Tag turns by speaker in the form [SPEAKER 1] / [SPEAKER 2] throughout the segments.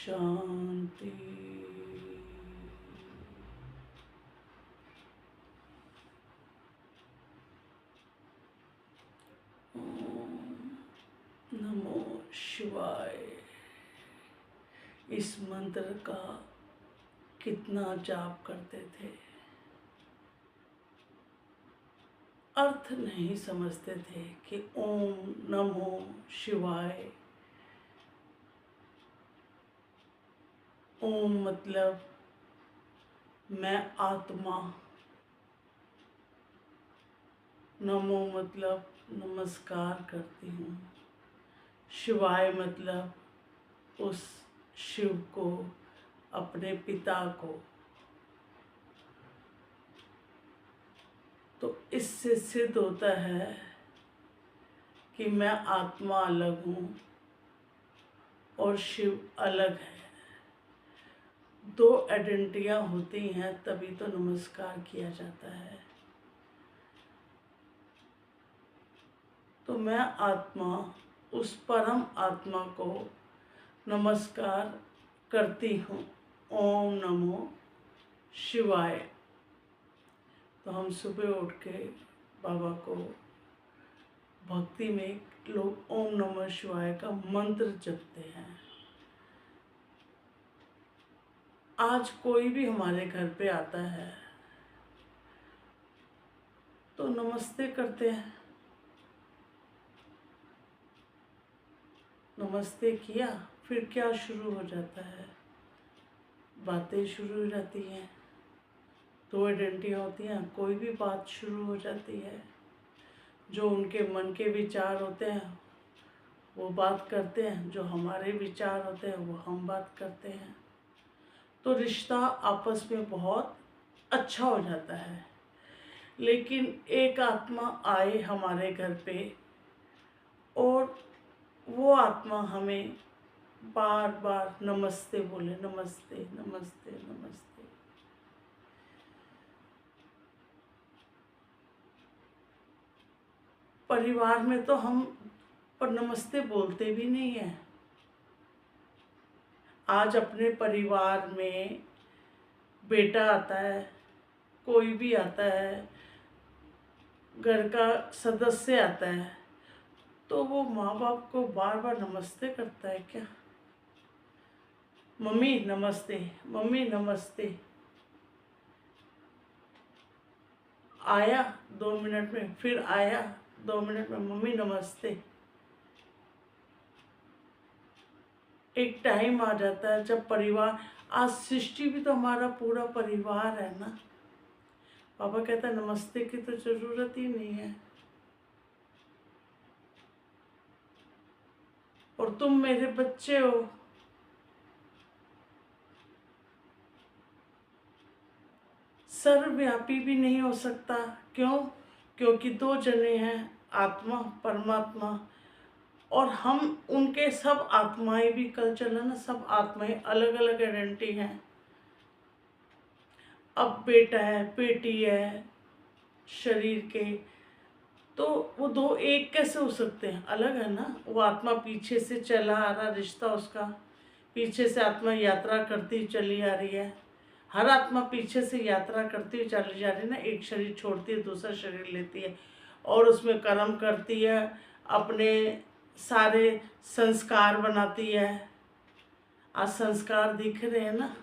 [SPEAKER 1] शांति। ओम नमो शिवाय। इस मंत्र का कितना जाप करते थे, अर्थ नहीं समझते थे कि ओम नमो शिवाय। ओम मतलब मैं आत्मा, नमो मतलब नमस्कार करती हूँ, शिवाय मतलब उस शिव को, अपने पिता को। तो इससे सिद्ध होता है कि मैं आत्मा अलग हूँ और शिव अलग है। दो आइडेंटिटियाँ होती हैं तभी तो नमस्कार किया जाता है। तो मैं आत्मा, उस परम आत्मा को नमस्कार करती हूँ। ओम नमो शिवाय। तो हम सुबह उठ के बाबा को भक्ति में लोग ओम नमः शिवाय का मंत्र जपते हैं। आज कोई भी हमारे घर पे आता है तो नमस्ते करते हैं। नमस्ते किया, फिर क्या शुरू हो जाता है, बातें शुरू हो जाती हैं। दो आइडेंटिटियाँ होती हैं, कोई भी बात शुरू हो जाती है। जो उनके मन के विचार होते हैं वो बात करते हैं, जो हमारे विचार होते हैं वो हम बात करते हैं। तो रिश्ता आपस में बहुत अच्छा हो जाता है। लेकिन एक आत्मा आए हमारे घर पे और वो आत्मा हमें बार बार नमस्ते बोले, नमस्ते नमस्ते नमस्ते। परिवार में तो हम पर नमस्ते बोलते भी नहीं है। आज अपने परिवार में बेटा आता है, कोई भी आता है, घर का सदस्य आता है, तो वो माँ बाप को बार बार नमस्ते करता है क्या? मम्मी नमस्ते, मम्मी नमस्ते। आया 2 मिनट में, फिर आया 2 मिनट में, मम्मी नमस्ते। एक टाइम आ जाता है जब परिवार, आज सृष्टि भी तो हमारा पूरा परिवार है ना। पापा कहता है नमस्ते की तो जरूरत ही नहीं है, और तुम मेरे बच्चे हो। सर्वव्यापी भी नहीं हो सकता। क्यों? क्योंकि दो जने हैं, आत्मा परमात्मा, और हम उनके सब आत्माएं भी, कल चला ना, सब आत्माएं अलग अलग आइडेंटिटी हैं। अब बेटा है, बेटी है शरीर के, तो वो दो एक कैसे हो सकते हैं? अलग है ना। वो आत्मा पीछे से चला आ रहा रिश्ता, उसका पीछे से आत्मा यात्रा करती चली आ रही है। हर आत्मा पीछे से यात्रा करती हुई चली जा रही है ना। एक शरीर छोड़ती है, दूसरा शरीर लेती है और उसमें कर्म करती है, अपने सारे संस्कार बनाती है। आज संस्कार दिख रहे हैं ना।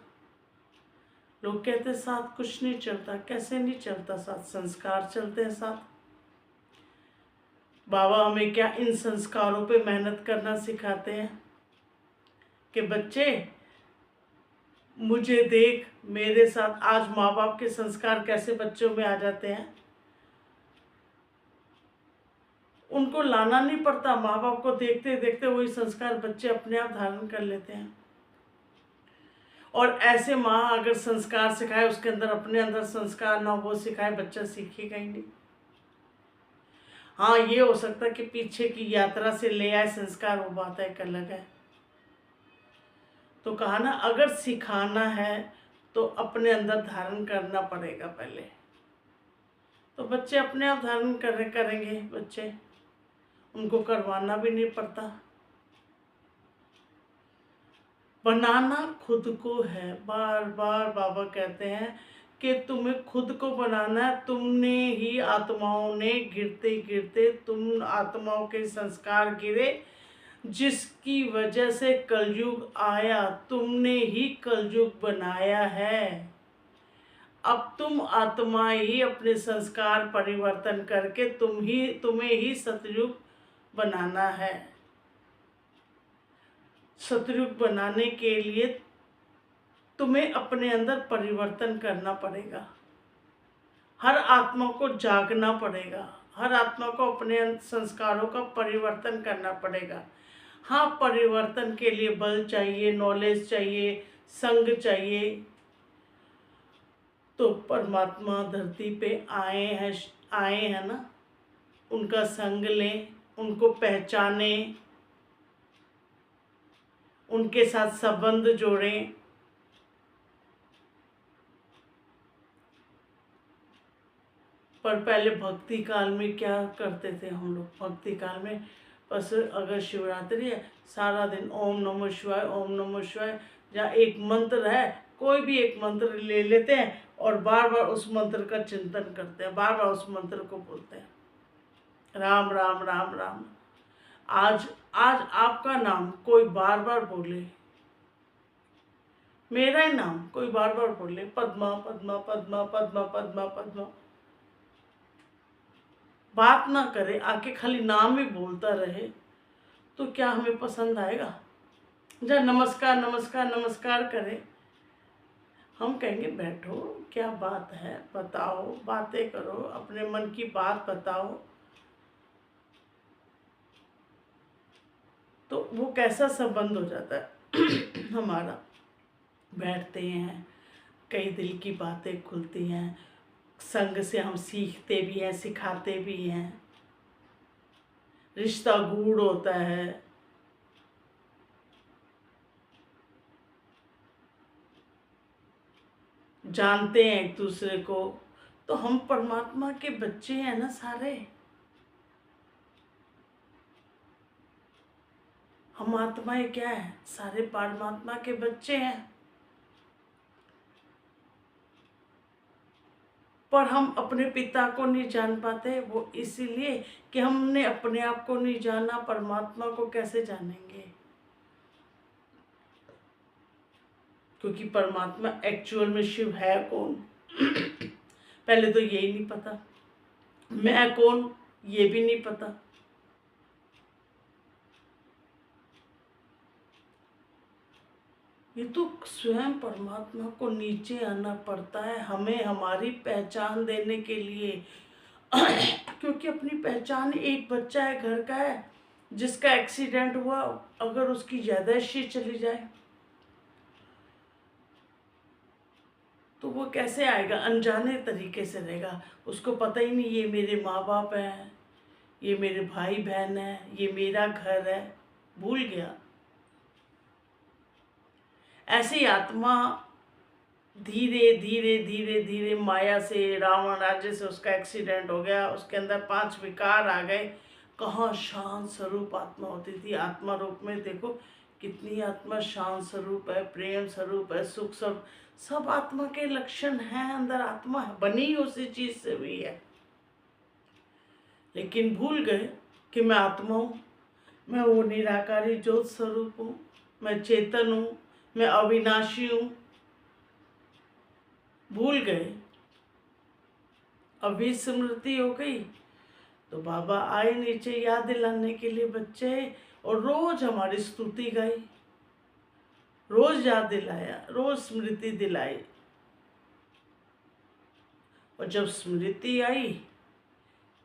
[SPEAKER 1] लोग कहते हैं साथ कुछ नहीं चलता। कैसे नहीं चलता साथ? संस्कार चलते हैं साथ। बाबा हमें क्या इन संस्कारों पे मेहनत करना सिखाते हैं कि बच्चे मुझे देख, मेरे साथ। आज माँ बाप के संस्कार कैसे बच्चों में आ जाते हैं। उनको लाना नहीं पड़ता, माँ बाप को देखते देखते वही संस्कार बच्चे अपने आप धारण कर लेते हैं। और ऐसे माँ अगर संस्कार सिखाए, उसके अंदर अपने अंदर संस्कार ना वो सिखाए, बच्चा सीखेगा ही नहीं। हाँ, ये हो सकता है कि पीछे की यात्रा से ले आए संस्कार, वो बात एक अलग है। तो कहा ना, अगर सिखाना है तो अपने अंदर धारण करना पड़ेगा पहले। तो बच्चे अपने आप धारण करेंगे। बच्चे, उनको करवाना भी नहीं पड़ता। बनाना खुद को है। बार बार बाबा कहते हैं कि तुम्हें खुद को बनाना है। तुमने ही आत्माओं ने गिरते गिरते तुम आत्माओं के संस्कार गिरे, जिसकी वजह से कलयुग आया। तुमने ही कलयुग बनाया है। अब तुम आत्मा ही अपने संस्कार परिवर्तन करके तुम्हें ही सतयुग बनाना है। सतयुग बनाने के लिए तुम्हें अपने अंदर परिवर्तन करना पड़ेगा। हर आत्मा को जागना पड़ेगा। हर आत्मा को अपने संस्कारों का परिवर्तन करना पड़ेगा। हाँ, परिवर्तन के लिए बल चाहिए, नॉलेज चाहिए, संग चाहिए। तो परमात्मा धरती पे आए हैं ना, उनका संग लें, उनको पहचाने, उनके साथ संबंध जोड़ें। पर पहले भक्ति काल में क्या करते थे हम लोग? भक्ति काल में बस अगर शिवरात्रि है, सारा दिन ओम नमः शिवाय, ओम नमः शिवाय, जहाँ एक मंत्र है कोई भी एक मंत्र ले लेते हैं और बार बार उस मंत्र का चिंतन करते हैं, बार बार उस मंत्र को बोलते हैं, राम राम राम राम। आज आज आपका नाम कोई बार बार बोले, मेरा ही नाम कोई बार बार बोले, पद्मा पद्मा पद्मा पद्मा पद्मा पद्मा, बात ना करे, आके खाली नाम ही बोलता रहे, तो क्या हमें पसंद आएगा? जब नमस्कार नमस्कार नमस्कार करे, हम कहेंगे बैठो, क्या बात है, बताओ, बातें करो, अपने मन की बात बताओ। तो वो कैसा संबंध हो जाता है हमारा। बैठते हैं, कई दिल की बातें खुलती हैं, संग से हम सीखते भी हैं, सिखाते भी हैं, रिश्ता गूढ़ होता है। जानते हैं एक दूसरे को। तो हम परमात्मा के बच्चे हैं ना सारे। हम आत्माएं क्या है? सारे परमात्मा के बच्चे हैं। पर हम अपने पिता को नहीं जान पाते, वो इसीलिए कि हमने अपने आप को नहीं जाना। परमात्मा को कैसे जानेंगे? क्योंकि परमात्मा एक्चुअल में शिव है कौन पहले तो यही नहीं पता। मैं कौन, ये भी नहीं पता। ये तो स्वयं परमात्मा को नीचे आना पड़ता है हमें, हमारी पहचान देने के लिए क्योंकि अपनी पहचान, एक बच्चा है घर का है जिसका एक्सीडेंट हुआ, अगर उसकी याददाश्त चली जाए तो वो कैसे आएगा? अनजाने तरीके से रहेगा, उसको पता ही नहीं ये मेरे माँ बाप हैं, ये मेरे भाई बहन हैं, ये मेरा घर है, भूल गया। ऐसे ही आत्मा धीरे धीरे धीरे धीरे माया से, रावण राज्य से उसका एक्सीडेंट हो गया, उसके अंदर 5 विकार आ गए। कहाँ शांत स्वरूप आत्मा होती थी। आत्मा रूप में देखो कितनी आत्मा शांत स्वरूप है, प्रेम स्वरूप है, सुख सब आत्मा के लक्षण हैं। अंदर आत्मा बनी उसी चीज से हुई है, लेकिन भूल गए कि मैं आत्मा हूँ, मैं वो निराकारी ज्योत स्वरूप हूँ, मैं चेतन हूँ, मैं अविनाशी हूँ। भूल गए। अभी स्मृति हो गई तो बाबा आए नीचे याद दिलाने के लिए बच्चे, और रोज हमारी स्तुति गाई, रोज याद दिलाया, रोज स्मृति दिलाई। और जब स्मृति आई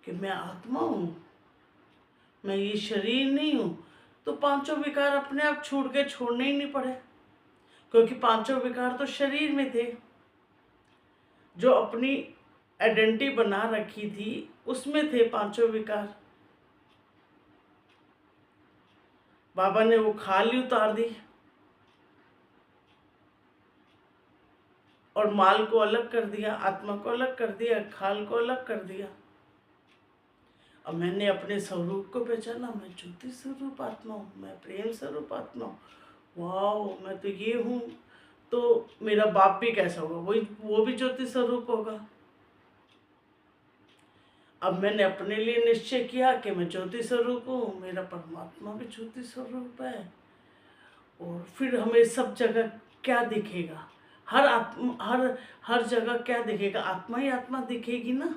[SPEAKER 1] कि मैं आत्मा हूँ, मैं ये शरीर नहीं हूँ, तो 5 विकार अपने आप छूट के, छोड़ने ही नहीं पड़े, क्योंकि 5 विकार तो शरीर में थे। जो अपनी आइडेंटिटी बना रखी थी उसमें थे 5 विकार। बाबा ने वो खाली उतार दी और माल को अलग कर दिया, आत्मा को अलग कर दिया, खाल को अलग कर दिया। अब मैंने अपने स्वरूप को पहचाना, मैं ज्योति स्वरूप आत्मा हूँ, मैं प्रेम स्वरूप आत्मा हूँ, वाह, मैं तो ये हूँ, तो मेरा बाप भी कैसा होगा, वही वो भी ज्योति स्वरूप होगा। अब मैंने अपने लिए निश्चय किया कि मैं ज्योति स्वरूप हूँ, मेरा परमात्मा भी ज्योति स्वरूप है। और फिर हमें सब जगह क्या दिखेगा, हर जगह क्या दिखेगा, आत्मा ही आत्मा दिखेगी ना।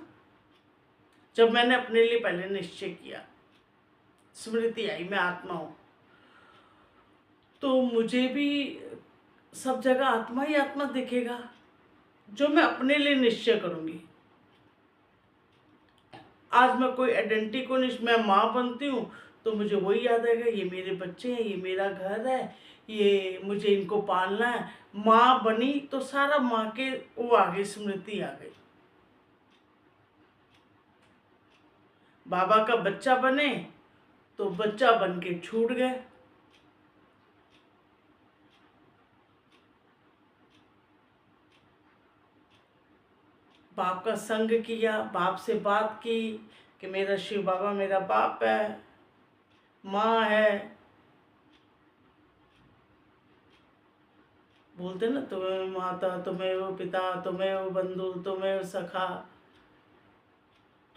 [SPEAKER 1] जब मैंने अपने लिए पहले निश्चय किया, स्मृति आई मैं आत्मा हूँ, तो मुझे भी सब जगह आत्मा ही आत्मा दिखेगा, जो मैं अपने लिए निश्चय करूँगी। आज मैं कोई आइडेंटिटी को नहीं, मैं माँ बनती हूँ तो मुझे वही याद आएगा, ये मेरे बच्चे हैं, ये मेरा घर है, ये मुझे इनको पालना है। माँ बनी तो सारा माँ के वो आ गई, स्मृति आ गई। बाबा का बच्चा बने तो बच्चा बन के छूट गए। बाप का संग किया, बाप से बात की कि मेरा शिव बाबा मेरा बाप है, माँ है। बोलते ना, तुम्हें माता, तुम्हें वो पिता, तुम्हें वो बंधु, तुम्हें वो सखा।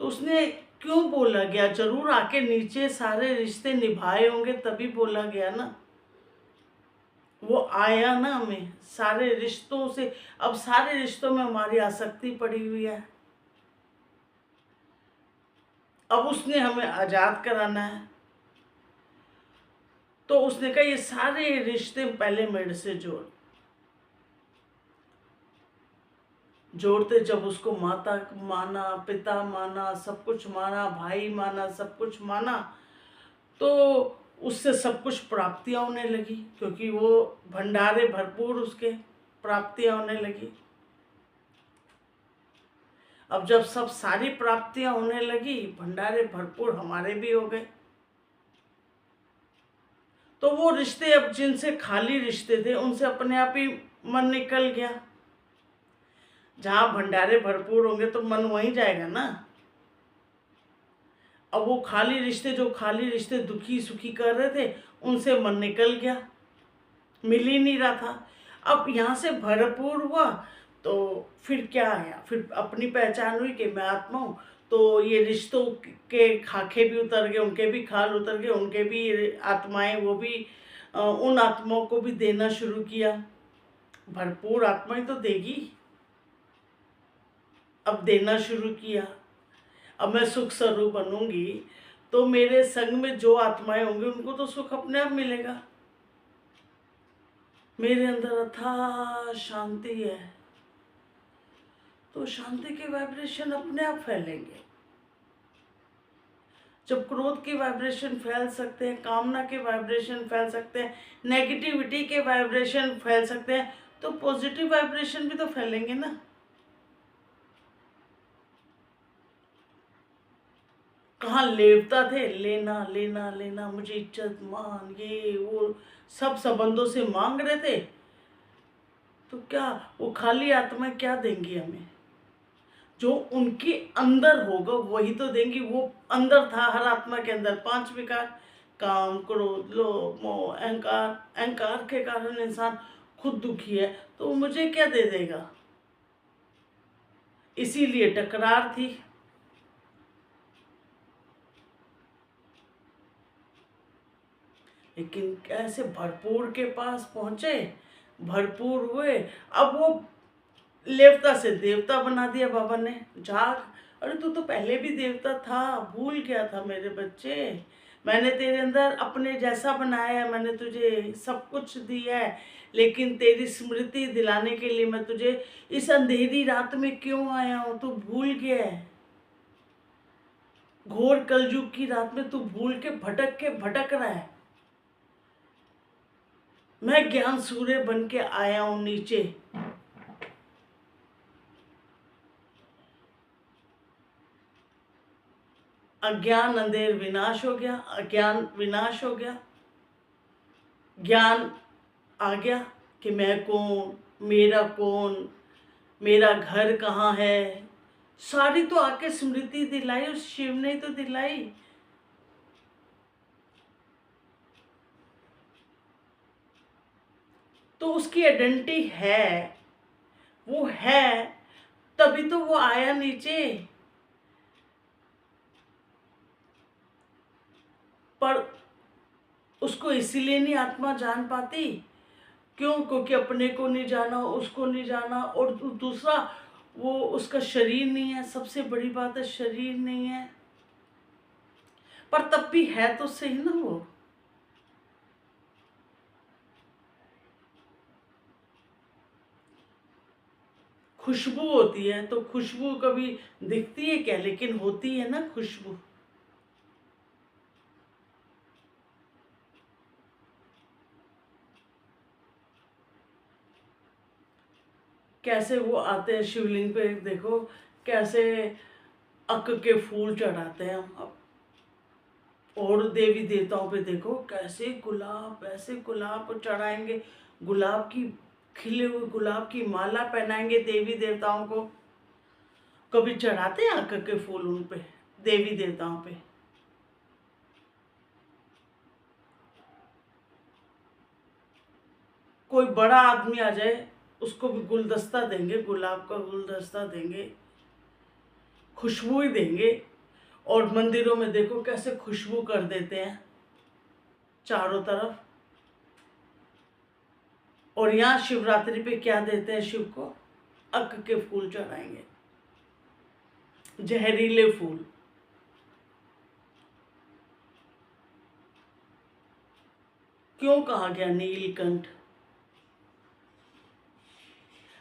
[SPEAKER 1] तो उसने क्यों बोला गया, जरूर आके नीचे सारे रिश्ते निभाए होंगे तभी बोला गया ना। वो आया ना हमें सारे रिश्तों से। अब सारे रिश्तों में हमारी आसक्ति पड़ी हुई है, अब उसने हमें आजाद कराना है। तो उसने कहा ये सारे रिश्ते पहले मेरे से जोड़ते। जब उसको माता माना, पिता माना, सब कुछ माना, भाई माना, सब कुछ माना, तो उससे सब कुछ प्राप्तियां होने लगी, क्योंकि वो भंडारे भरपूर उसके प्राप्तियां होने लगी। अब जब सब सारी प्राप्तियां होने लगी, भंडारे भरपूर हमारे भी हो गए, तो वो रिश्ते अब जिनसे खाली रिश्ते थे उनसे अपने आप ही मन निकल गया। जहाँ भंडारे भरपूर होंगे तो मन वहीं जाएगा ना। अब वो खाली रिश्ते, जो खाली रिश्ते दुखी सुखी कर रहे थे, उनसे मन निकल गया, मिल ही नहीं रहा था। अब यहाँ से भरपूर हुआ तो फिर क्या आया, फिर अपनी पहचान हुई कि मैं आत्मा हूँ। तो ये रिश्तों के खाके भी उतर गए, उनके भी खाल उतर गए, उनके भी आत्माएं, वो भी उन आत्माओं को भी देना शुरू किया। भरपूर आत्मा ही तो देगी। अब देना शुरू किया। अब मैं सुख स्वरूप बनूंगी तो मेरे संग में जो आत्माएं होंगी उनको तो सुख अपने आप मिलेगा। मेरे अंदर अथाह शांति है, तो शांति के वाइब्रेशन अपने आप फैलेंगे। जब क्रोध के वाइब्रेशन फैल सकते हैं, कामना के वाइब्रेशन फैल सकते हैं, नेगेटिविटी के वाइब्रेशन फैल सकते हैं, तो पॉजिटिव वाइब्रेशन भी तो फैलेंगे ना। कहाँ लेवता थे, लेना लेना लेना, मुझे इज्जत मान ये वो सब संबंधों से मांग रहे थे, तो क्या वो खाली आत्माएं क्या देंगी हमें? जो उनके अंदर होगा वही तो देंगी। वो अंदर था हर आत्मा के अंदर 5 विकार, काम, क्रोध, लोभ, मोह, अहंकार। अहंकार के कारण इंसान खुद दुखी है, तो वो मुझे क्या दे देगा? इसीलिए टकरार थी। लेकिन कैसे भरपूर के पास पहुंचे, भरपूर हुए। अब वो लेवता से देवता बना दिया बाबा ने। जाग, अरे तू तो पहले भी देवता था, भूल गया था मेरे बच्चे। मैंने तेरे अंदर अपने जैसा बनाया है, मैंने तुझे सब कुछ दिया है, लेकिन तेरी स्मृति दिलाने के लिए मैं तुझे इस अंधेरी रात में क्यों आया हूँ, तू भूल गया है। घोर कलयुग की रात में तू भूल के भटक रहा है। मैं ज्ञान सूर्य बन के आया हूँ नीचे। अज्ञान अंधेर विनाश हो गया, अज्ञान विनाश हो गया, ज्ञान आ गया कि मैं कौन, मेरा कौन, मेरा घर कहाँ है। सारी तो आके स्मृति दिलाई, उस शिव ने तो दिलाई। तो उसकी आइडेंटिटी है, वो है, तभी तो वो आया नीचे। पर उसको इसीलिए नहीं आत्मा जान पाती, क्यों? क्योंकि अपने को नहीं जाना, उसको नहीं जाना, और दूसरा वो उसका शरीर नहीं है। सबसे बड़ी बात है, शरीर नहीं है, पर तब भी है तो सही ना वो। खुशबू होती है, तो खुशबू कभी दिखती है क्या? लेकिन होती है ना खुशबू। कैसे वो आते हैं शिवलिंग पे, देखो कैसे अक के फूल चढ़ाते हैं हम अब। और देवी देवताओं पे देखो कैसे गुलाब, ऐसे गुलाब चढ़ाएंगे, गुलाब की, खिले हुए गुलाब की माला पहनाएंगे देवी देवताओं को। कभी चढ़ाते हैं अक के फूल उन पे, देवी देवताओं पे? कोई बड़ा आदमी आ जाए, उसको भी गुलदस्ता देंगे, गुलाब का गुलदस्ता देंगे, खुशबू ही देंगे। और मंदिरों में देखो कैसे खुशबू कर देते हैं चारों तरफ। और यहाँ शिवरात्रि पे क्या देते हैं शिव को? अक के फूल चढ़ाएंगे, जहरीले फूल। क्यों कहा गया नीलकंठ?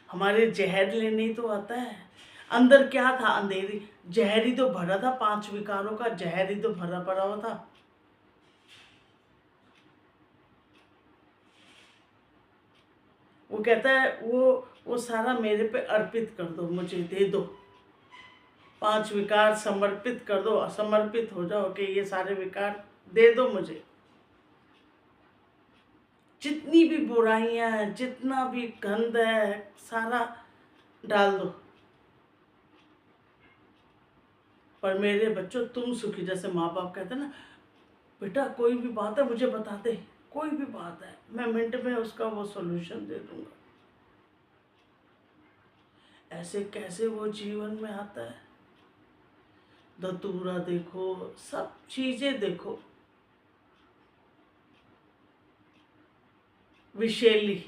[SPEAKER 1] हमारे जहर लेने ही तो आता है। अंदर क्या था? अंधेरी, जहर ही तो भरा था, 5 विकारों का जहर ही तो भरा पड़ा हुआ था। वो कहता है वो सारा मेरे पे अर्पित कर दो, मुझे दे दो, 5 विकार समर्पित कर दो, समर्पित हो जाओ कि ये सारे विकार दे दो मुझे। जितनी भी बुराइयां हैं, जितना भी गंद है, सारा डाल दो। पर मेरे बच्चों तुम सुखी, जैसे माँ बाप कहते हैं ना, बेटा कोई भी बात है मुझे बता दे, कोई भी बात है मैं मिनट में उसका वो सॉल्यूशन दे दूंगा। ऐसे कैसे वो जीवन में आता है? धतूरा देखो, सब चीजें देखो, विषैली।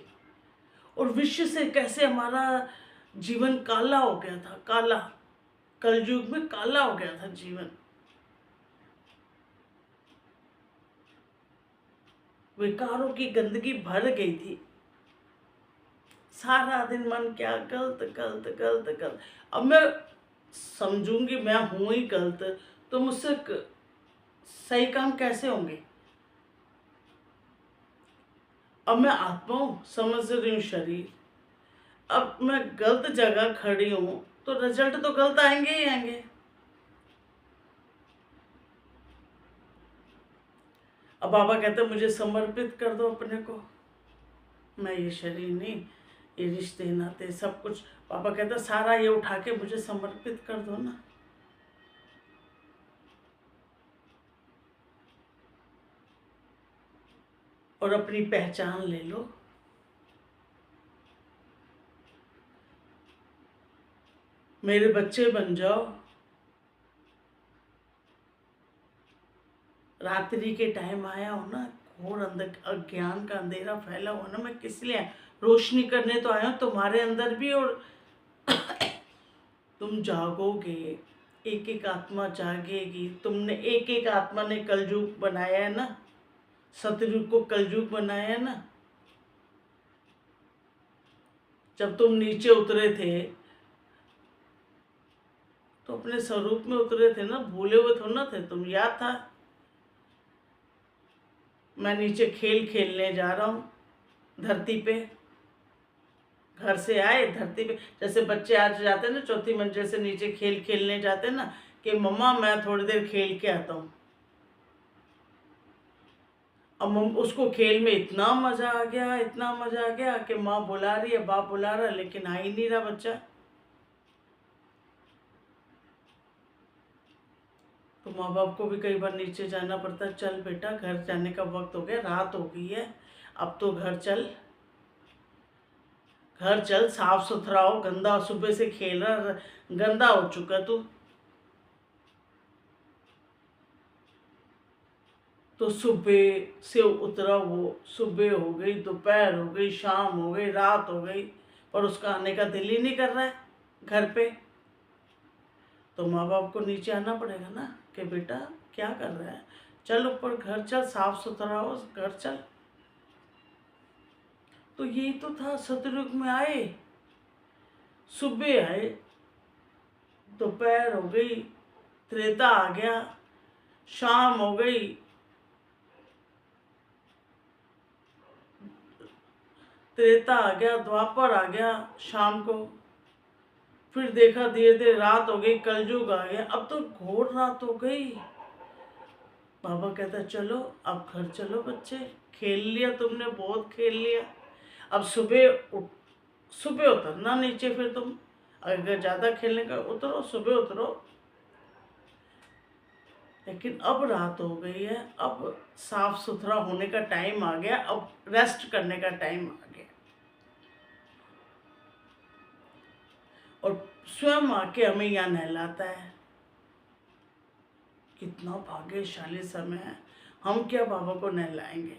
[SPEAKER 1] और विश्व से कैसे हमारा जीवन काला हो गया था, काला, कलयुग में काला हो गया था जीवन। विकारों की गंदगी भर गई थी। सारा दिन मन क्या गलत गलत गलत गलत। अब मैं समझूंगी मैं हूं ही गलत, तो मुझसे सही काम कैसे होंगे? अब मैं आत्मा हूं, समझ रही हूँ शरीर। अब मैं गलत जगह खड़ी हूं, तो रिजल्ट तो गलत आएंगे ही आएंगे। अब बाबा कहते हैं मुझे समर्पित कर दो अपने को, मैं ये शरीर नहीं, ये रिश्ते नाते सब कुछ। पापा कहता सारा ये उठा के मुझे समर्पित कर दो ना। और अपनी पहचान ले लो। मेरे बच्चे बन जाओ। रात्रि के टाइम आया हो ना, घोर अंदर अज्ञान का अंधेरा फैला हो ना, मैं किस लिए रोशनी करने तो आया हूँ तुम्हारे अंदर भी। और तुम जागोगे, एक एक आत्मा जागेगी। तुमने एक एक आत्मा ने कलयुग बनाया है ना, सतयुग को कलयुग बनाया है ना। जब तुम नीचे उतरे थे तो अपने स्वरूप में उतरे थे ना, भूले हुए थोड़ा ना थे तुम, याद था। मैं नीचे खेल खेलने जा रहा हूँ धरती पे। घर से आए धरती पे, जैसे बच्चे आज जाते हैं ना चौथी मंजिल से नीचे खेल खेलने जाते हैं ना, कि मम्मा मैं थोड़ी देर खेल के आता हूँ। अब उसको खेल में इतना मजा आ गया, इतना मजा आ गया कि माँ बुला रही है, बाप बुला रहा है, लेकिन आ ही नहीं रहा बच्चा। तो माँ बाप को भी कई बार नीचे जाना पड़ता है, चल बेटा घर जाने का वक्त हो गया, रात हो गई है, अब तो घर चल। घर चल, साफ सुथरा हो, गंदा सुबह से खेल रहा, गंदा हो चुका तू। तो सुबह से उतरा वो, सुबह हो गई, दोपहर हो गई, शाम हो गई, रात हो गई, पर उसका आने का दिल ही नहीं कर रहा है घर पे। तो माँ बाप को नीचे आना पड़ेगा ना कि बेटा क्या कर रहा है, चल ऊपर, घर चल, साफ सुथरा हो, घर चल। तो यही तो था, सतयुग में आए, सुबह आए, दोपहर हो गई, त्रेता आ गया, शाम हो गई, त्रेता आ गया, द्वापर आ गया शाम को, फिर देखा धीरे धीरे रात हो गई, कलयुग आ गया, अब तो घोर रात हो गई। बाबा कहता चलो अब घर चलो बच्चे, खेल लिया तुमने, बहुत खेल लिया, अब सुबह उतरना नीचे, फिर तुम अगर ज़्यादा खेलने का उतरो, सुबह उतरो। लेकिन अब रात हो गई है, अब साफ सुथरा होने का टाइम आ गया, अब रेस्ट करने का टाइम आ गया। और स्वयं आके हमें यहाँ नहलाता है। कितना भाग्यशाली समय है, हम क्या बाबा को नहलाएंगे।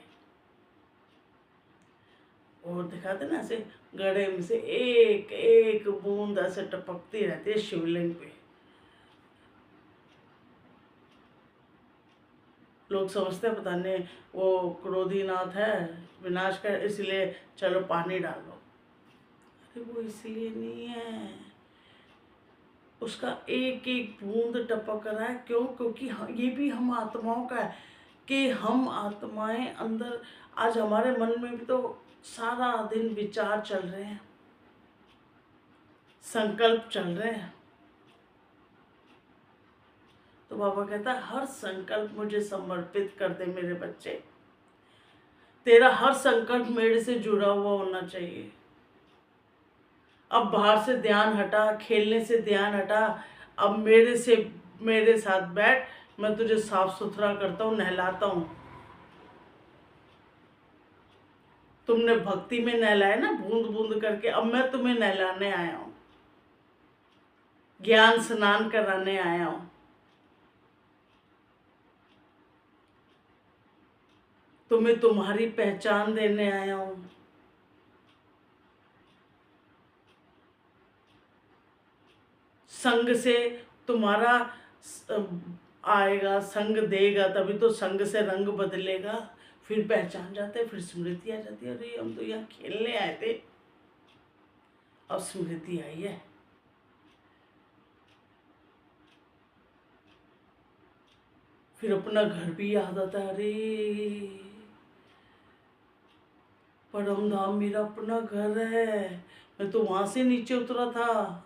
[SPEAKER 1] और दिखाते ना ऐसे गड़े में से एक एक बूंद ऐसे टपकती रहती है शिवलिंग पे। लोग समझते हैं पता नहीं वो क्रोधीनाथ है, विनाश कर, इसलिए चलो पानी डालो। अरे वो इसलिए नहीं है, उसका एक एक बूंद टपक रहा है। क्यों? क्योंकि ये भी हम आत्माओं का है कि हम आत्माएं अंदर, आज हमारे मन में भी तो सारा दिन विचार चल रहे हैं, संकल्प चल रहे हैं। तो बाबा कहता है हर संकल्प मुझे समर्पित कर दे मेरे बच्चे, तेरा हर संकल्प मेरे से जुड़ा हुआ होना चाहिए। अब बाहर से ध्यान हटा, खेलने से ध्यान हटा, अब मेरे साथ बैठ, मैं तुझे साफ सुथरा करता हूँ, नहलाता हूँ। तुमने भक्ति में नहलाया ना बूंद बूंद करके, अब मैं तुम्हें नहलाने आया हूँ, ज्ञान स्नान कराने आया हूँ। तुम्हें तुम्हारी पहचान देने आया हूँ। संग से तुम्हारा आएगा, संग देगा तभी तो संग से रंग बदलेगा, फिर पहचान जाते हैं, फिर स्मृति आ जाती है, अरे हम तो यहाँ खेलने आए थे, अब स्मृति आई है। फिर अपना घर भी याद आता है, अरे परम धाम मेरा अपना घर है, मैं तो वहां से नीचे उतरा था।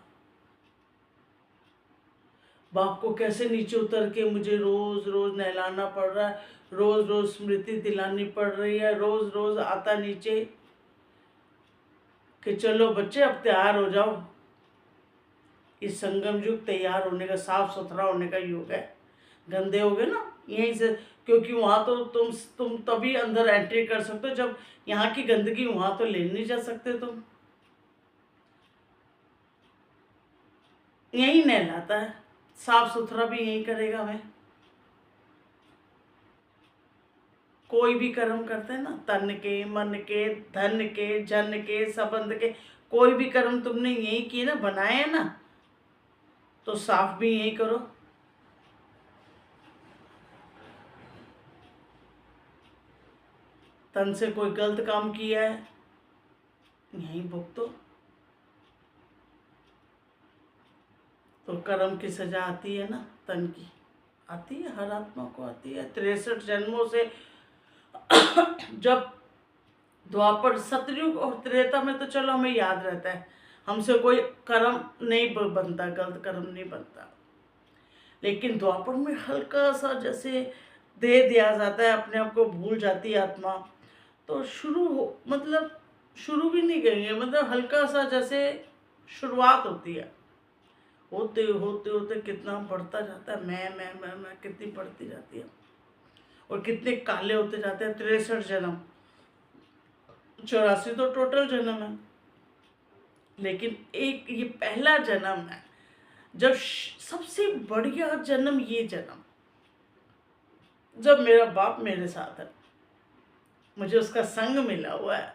[SPEAKER 1] बाप को कैसे नीचे उतर के मुझे रोज रोज नहलाना पड़ रहा है, रोज रोज स्मृति दिलानी पड़ रही है, रोज रोज आता नीचे कि चलो बच्चे अब तैयार हो जाओ। इस संगम युग तैयार होने का, साफ सुथरा होने का युग है। गंदे हो गए ना यहीं से, क्योंकि वहाँ तो तुम तभी अंदर एंट्री कर सकते हो जब यहाँ की गंदगी वहाँ तो ले नहीं जा सकते तुम। यही नहलाता है, साफ सुथरा भी यही करेगा। मैं कोई भी कर्म करते हैं ना, तन के, मन के, धन के, जन के, संबंध के, कोई भी कर्म तुमने यही किए ना, बनाए हैं ना, तो साफ भी यही करो। तन से कोई गलत काम किया है, यही भुगतो। तो कर्म की सजा आती है ना, तन की आती है, हर आत्मा को आती है 63 जन्मों से। जब द्वापर, सतयुग और त्रेता में तो चलो हमें याद रहता है, हमसे कोई कर्म नहीं बनता, गलत कर्म नहीं बनता। लेकिन द्वापर में हल्का सा जैसे दे दिया जाता है, अपने आप को भूल जाती है आत्मा, तो शुरू हो, मतलब शुरू भी नहीं करेंगे, मतलब हल्का सा जैसे शुरुआत होती है, होते होते होते कितना बढ़ता जाता है, मैं कितनी बढ़ती जाती है, और कितने काले होते जाते हैं। 63 जन्म, 84 तो टोटल जन्म है। लेकिन एक ये पहला जन्म है, जब सबसे बढ़िया जन्म ये जन्म, जब मेरा बाप मेरे साथ है, मुझे उसका संग मिला हुआ है,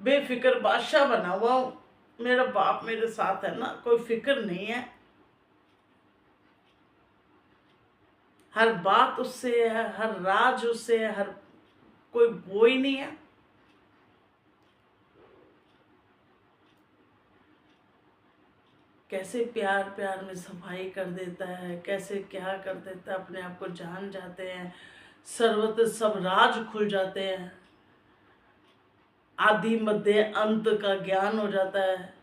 [SPEAKER 1] बेफिक्र बादशाह बना हुआ हूँ। मेरा बाप मेरे साथ है ना, कोई फिक्र नहीं है, हर बात उससे है, हर राज उससे है, हर कोई वो ही नहीं है। कैसे प्यार प्यार में सफाई कर देता है, कैसे क्या कर देता है, अपने आप को जान जाते हैं, सर्वत्र सब राज खुल जाते हैं, आदि मध्य अंत का ज्ञान हो जाता है।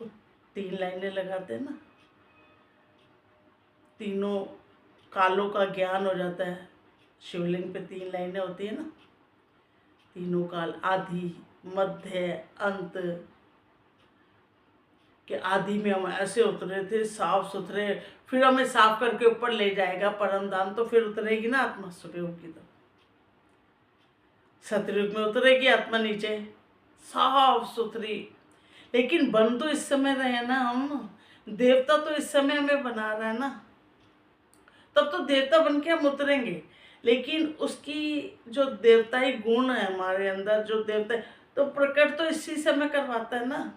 [SPEAKER 1] वो 3 लाइनें लगाते हैं ना, तीनों कालों का ज्ञान हो जाता है। शिवलिंग पे 3 लाइनें होती है ना, तीनों काल, आदि मध्य अंत। कि आदि में हम ऐसे उतरे थे साफ सुथरे, फिर हमें साफ करके ऊपर ले जाएगा परम धाम, तो फिर उतरेगी ना आत्मा सुखयोग की। तो सतयुग में उतरेगी आत्मा नीचे साफ सुथरी। लेकिन बन तो इस समय रहे ना हम, देवता तो इस समय हमें बना रहा है ना, तब तो देवता बन के हम उतरेंगे। लेकिन उसकी जो देवताई गुण है हमारे अंदर, जो देवता तो प्रकट तो इसी समय करवाता है ना,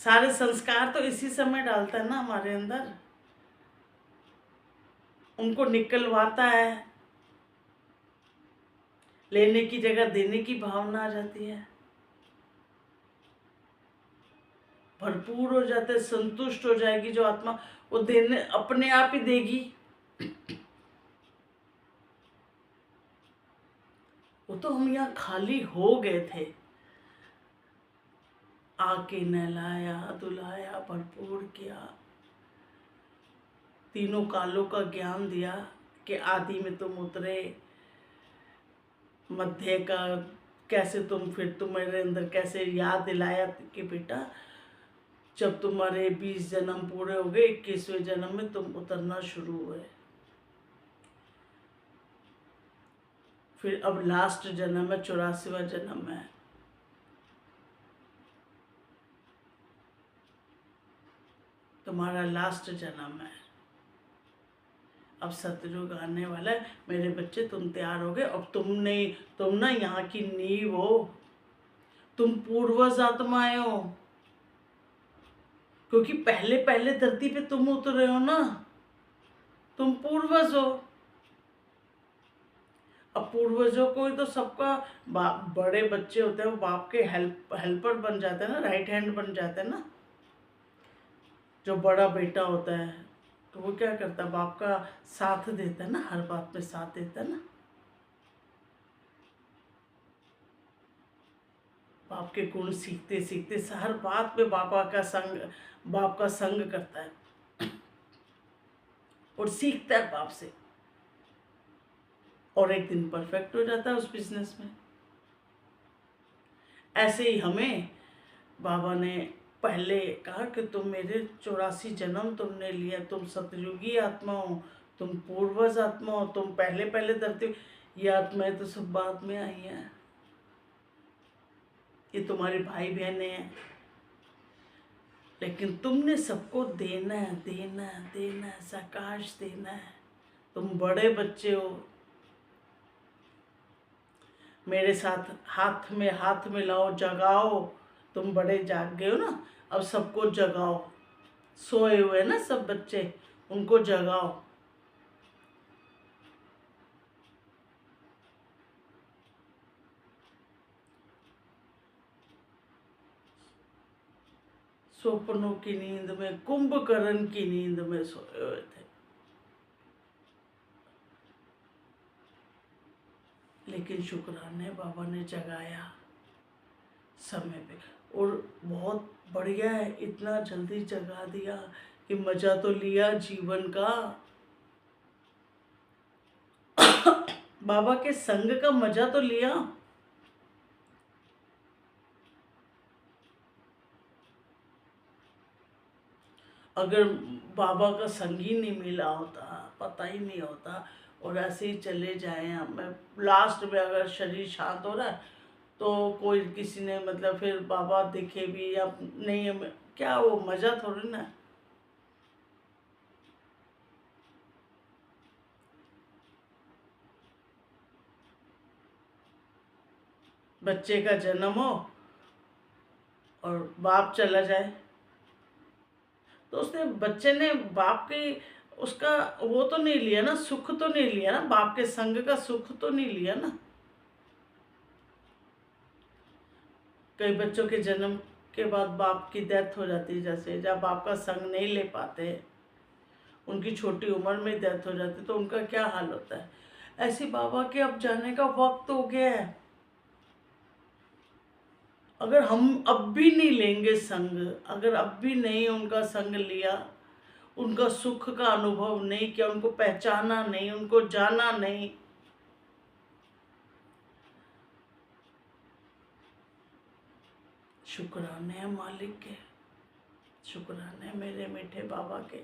[SPEAKER 1] सारे संस्कार तो इसी समय डालता है ना हमारे अंदर, उनको निकलवाता है, लेने की जगह देने की भावना आ जाती है, भरपूर हो जाते, संतुष्ट हो जाएगी जो आत्मा, वो देने अपने आप ही देगी। वो तो हम यहाँ खाली हो गए थे, आके नहलाया धुलाया भरपूर किया, तीनों कालों का ज्ञान दिया कि आदि में तुम उतरे, मध्य का कैसे तुम, फिर तुम्हारे अंदर कैसे याद दिलाया कि बेटा जब तुम्हारे 20 जन्म पूरे हो गए, 21वें जन्म में तुम उतरना शुरू हुए। फिर अब लास्ट जन्म है, 84वां जन्म है। तुम्हारा लास्ट जन्म है, अब सतयुग आने वाला है। मेरे बच्चे तुम तैयार हो गए, अब तुम ना यहाँ की नींव हो, तुम पूर्वज आत्माएं हो, क्योंकि पहले पहले धरती पे तुम उतरे हो ना, तुम पूर्वज हो। अब पूर्वजों को ही तो सबका बड़े बच्चे होते हैं, वो बाप के हेल्पर बन जाते हैं ना, राइट हैंड बन जाते हैं ना। जो बड़ा बेटा होता है तो वो क्या करता है, बाप का साथ देता है ना, हर बात में साथ देता है ना, बाप के गुण सीखते सीखते हर बात में बाप का संग करता है और सीखता है बाप से, और एक दिन परफेक्ट हो जाता है उस बिजनेस में। ऐसे ही हमें बाबा ने पहले कहा कि तुम मेरे 84 जन्म तुमने लिया, तुम सतयुगी आत्मा हो, तुम पूर्वज आत्मा हो, तुम पहले पहले धरती, ये आत्माएं तो सब बाद में आई हैं, ये तुम्हारे भाई बहने हैं, लेकिन तुमने सबको देना है देना है देना है, सकाश देना है। तुम बड़े बच्चे हो, मेरे साथ हाथ में लाओ, जगाओ। तुम बड़े जाग गए हो ना, अब सबको जगाओ, सोए हुए ना सब बच्चे, उनको जगाओ। स्वप्नों की नींद में, कुंभकर्ण की नींद में सोए हुए थे, लेकिन शुक्राने बाबा ने जगाया समय पे, और बहुत बढ़िया है, इतना जल्दी जगा दिया कि मजा तो लिया जीवन का। बाबा के संग का मजा तो लिया। अगर बाबा का संग ही नहीं मिला होता, पता ही नहीं होता, और ऐसे ही चले जाए, हमें लास्ट में अगर शरीर शांत हो रहा है तो कोई किसी ने मतलब फिर बाबा दिखे भी या नहीं, क्या वो मज़ा थोड़ी ना है। बच्चे का जन्म हो और बाप चला जाए, तो उसने बच्चे ने बाप की उसका वो तो नहीं लिया ना, सुख तो नहीं लिया ना, बाप के संग का सुख तो नहीं लिया ना। कई बच्चों के जन्म के बाद बाप की डेथ हो जाती है, जैसे जब बाप का संग नहीं ले पाते, उनकी छोटी उम्र में डेथ हो जाती, तो उनका क्या हाल होता है। ऐसे बाबा के अब जाने का वक्त हो गया है। अगर हम अब भी नहीं लेंगे संग, अगर अब भी नहीं उनका संग लिया, उनका सुख का अनुभव नहीं किया, उनको पहचाना नहीं, उनको जाना नहीं, शुक्राने हैं मालिक के, शुक्राने मेरे मीठे बाबा के।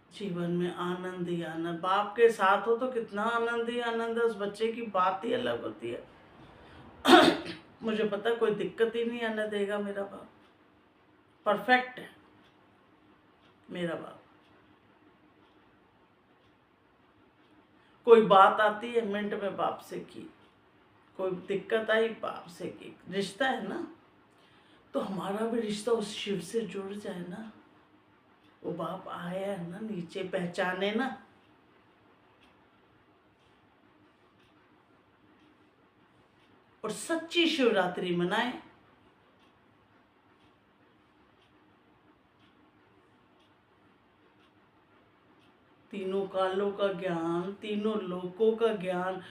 [SPEAKER 1] जीवन में आनंद ही आनंद, बाप के साथ हो तो कितना आनंद ही आनंद है, उस बच्चे की बात ही अलग होती है। मुझे पता कोई दिक्कत ही नहीं आने देगा, मेरा बाप परफेक्ट है, मेरा बाप। कोई बात आती है मिनट में बाप से की, कोई दिक्कत आई बाप से की, रिश्ता है ना, तो हमारा भी रिश्ता उस शिव से जुड़ जाए ना। वो बाप आया है ना नीचे, पहचाने ना। और सच्ची शिवरात्रि मनाए। तीनों कालों का ज्ञान, तीनों लोकों का ज्ञान।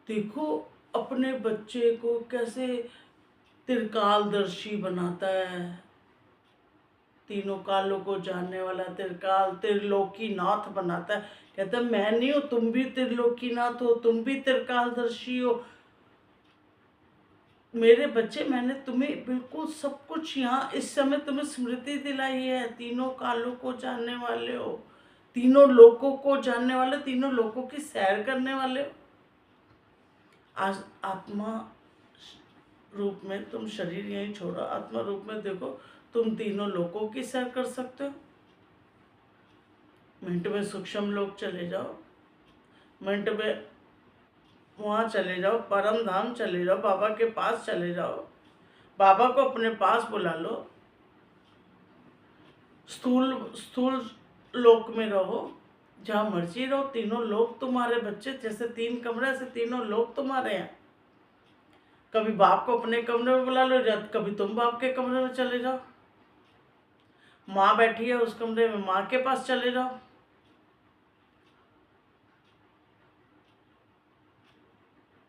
[SPEAKER 1] देखो अपने बच्चे को कैसे त्रिकालदर्शी बनाता है, तीनों कालों को जानने वाला त्रिकाल त्रिलोकी नाथ बनाता है। कहता है मैं नहीं हूं, तुम भी त्रिलोकी नाथ हो, तुम भी त्रिकालदर्शी हो मेरे बच्चे। मैंने तुम्हें बिल्कुल सब कुछ यहाँ इस समय तुम्हें स्मृति दिलाई है। तीनों कालों को जानने वाले हो, तीनों लोकों को जानने वाले, तीनों लोकों की सैर करने वाले हो। आज आत्मा रूप में तुम शरीर यहीं छोड़ा, आत्मा रूप में देखो तुम तीनों लोकों की सैर कर सकते हो। मिनट में सूक्ष्म लोक चले जाओ, मिनट में वहाँ चले जाओ, परम धाम चले जाओ, बाबा के पास चले जाओ, बाबा को अपने पास बुला लो। स्थूल स्थूल लोक में रहो, जहाँ मर्जी रहो, तीनों लोक तुम्हारे बच्चे। जैसे 3 कमरे से तीनों लोक तुम्हारे हैं। कभी बाप को अपने कमरे में बुला लो, जब कभी तुम बाप के कमरे में चले जाओ, माँ बैठी है उस कमरे में, माँ के पास चले जाओ।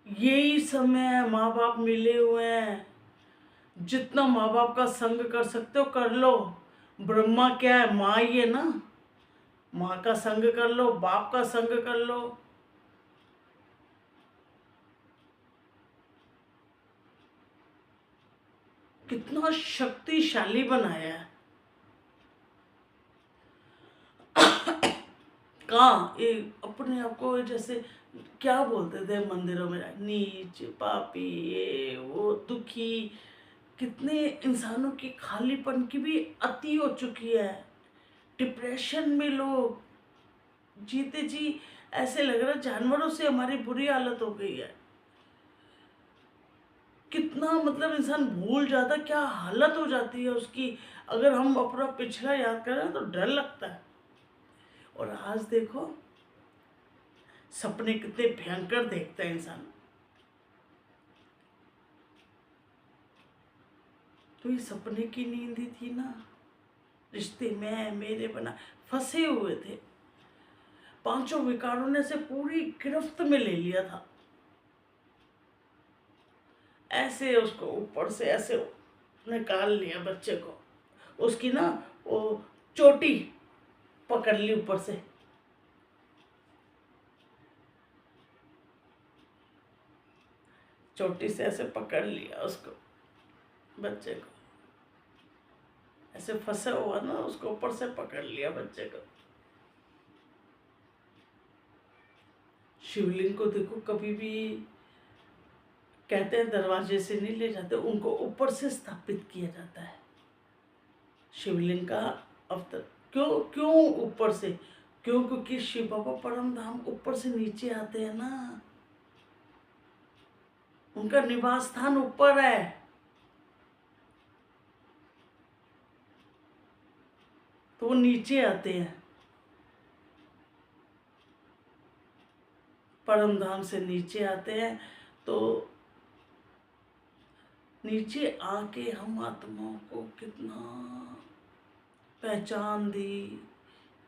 [SPEAKER 1] यही समय है, माँ बाप मिले हुए हैं, जितना माँ बाप का संग कर सकते हो कर लो। ब्रह्मा क्या है, माँ ही है ना। माँ का संग कर लो, बाप का संग कर लो। कितना शक्तिशाली बनाया है। कहाँ ये अपने आप को जैसे क्या बोलते थे मंदिरों में, नीच पापी ये वो दुखी। कितने इंसानों की खालीपन की भी अति हो चुकी है। डिप्रेशन में लोग जीते जी ऐसे लग रहा है जानवरों से हमारी बुरी हालत हो गई है। कितना मतलब इंसान भूल जाता, क्या हालत हो जाती है उसकी। अगर हम अपना पिछला याद करें तो डर लगता है। और आज देखो सपने कितने भयंकर देखता है इंसान। तो ये सपने की नींद ही थी ना। रिश्ते में मेरे बना फंसे हुए थे, 5 विकारों ने से पूरी गिरफ्त में ले लिया था। ऐसे उसको ऊपर से ऐसे निकाल लिया बच्चे को, उसकी ना वो चोटी पकड़ ली ऊपर से। चोटी से ऐसे पकड़ लिया उसको, बच्चे को ऐसे फंसा हुआ ना, उसको ऊपर से पकड़ लिया बच्चे को। शिवलिंग को देखो, कभी भी कहते हैं दरवाजे से नहीं ले जाते, उनको ऊपर से स्थापित किया जाता है। शिवलिंग का अवतार क्यों क्यों ऊपर से? क्यों? क्योंकि शिव बाबा परम धाम ऊपर से नीचे आते हैं ना, उनका निवास स्थान ऊपर है। तो वो नीचे आते हैं, परम धाम से नीचे आते हैं। तो नीचे आके हम आत्माओं को कितना पहचान दी,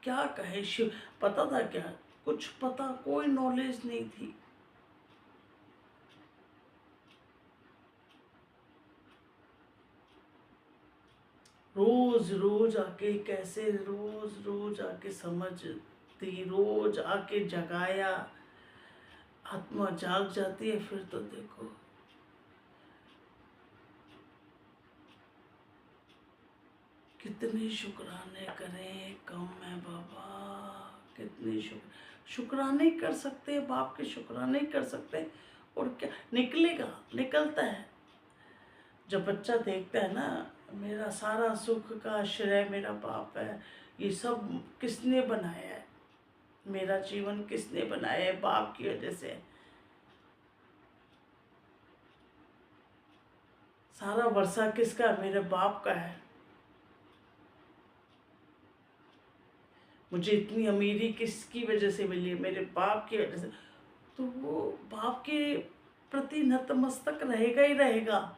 [SPEAKER 1] क्या कहे। शिव पता था क्या? कुछ पता, कोई नॉलेज नहीं थी। रोज रोज आके कैसे, रोज रोज आके समझती, रोज आके जगाया, आत्मा जाग जाती है। फिर तो देखो कितने शुक्राने करें, कम है बाबा। कितने शुक्राने कर सकते हैं, बाप के शुक्राने कर सकते हैं। और क्या निकलेगा? निकलता है। जब बच्चा देखता है ना, मेरा सारा सुख का श्रेय मेरा बाप है, ये सब किसने बनाया है, मेरा जीवन किसने बनाया है, बाप की वजह से। सारा वर्षा किसका? मेरे बाप का है। मुझे इतनी अमीरी किसकी वजह से मिली है? मेरे बाप की वजह से। तो वो बाप के प्रति नतमस्तक रहेगा ही रहेगा।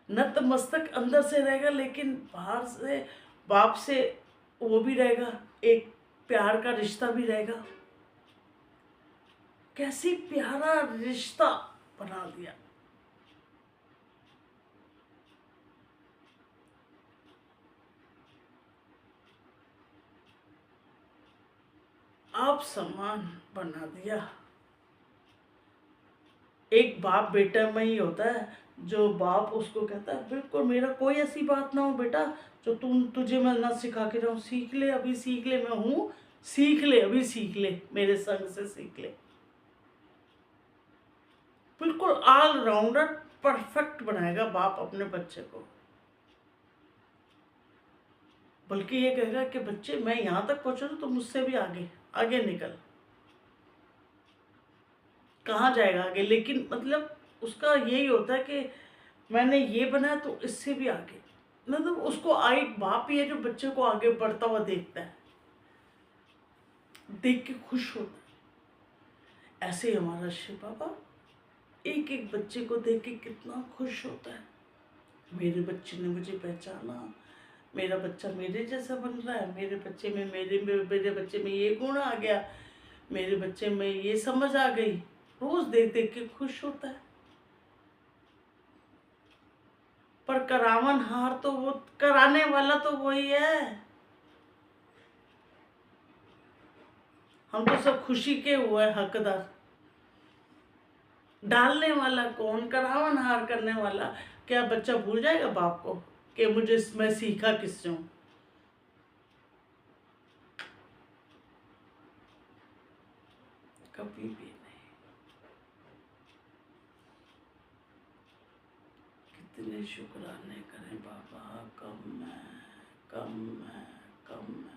[SPEAKER 1] नतमस्तक अंदर से रहेगा, लेकिन बाहर से बाप से वो भी रहेगा, एक प्यार का रिश्ता भी रहेगा। कैसी प्यारा रिश्ता बना दिया। आप समान बना दिया। एक बाप बेटा में ही होता है, जो बाप उसको कहता है बिल्कुल मेरा कोई ऐसी बात ना हो बेटा जो तुझे मैं ना सिखा के रहूं, सीख ले, अभी सीख ले, मैं हूं, सीख ले, अभी सीख ले, मेरे संग से सीख ले। बिल्कुल ऑलराउंडर परफेक्ट बनाएगा बाप अपने बच्चे को। बल्कि ये कहेगा कि बच्चे मैं यहाँ तक पहुँचा तो मुझसे भी आगे आगे निकल। कहाँ जाएगा आगे? लेकिन मतलब उसका यही होता है कि मैंने ये बनाया तो इससे भी आगे। मतलब उसको आई बाप ही है जो बच्चे को आगे बढ़ता हुआ देखता है, देख के खुश होता है। ऐसे ही हमारा शिव बाबा एक एक बच्चे को देख के कितना खुश होता है। मेरे बच्चे ने मुझे पहचाना, मेरा बच्चा मेरे जैसा बन रहा है, मेरे बच्चे में मेरे बच्चे में ये गुण आ गया, मेरे बच्चे में ये समझ आ गई। रोज देख देख के खुश होता है। पर करावन हार तो वो कराने वाला तो वही है। हम तो सब खुशी के हुए हकदार। डालने वाला कौन? करावन हार करने वाला। क्या बच्चा भूल जाएगा बाप को कि मुझे मैं सीखा किससे हूं? कभी भी नहीं। कितने शुक्राने करें बाबा, कम है, कम है, कम है।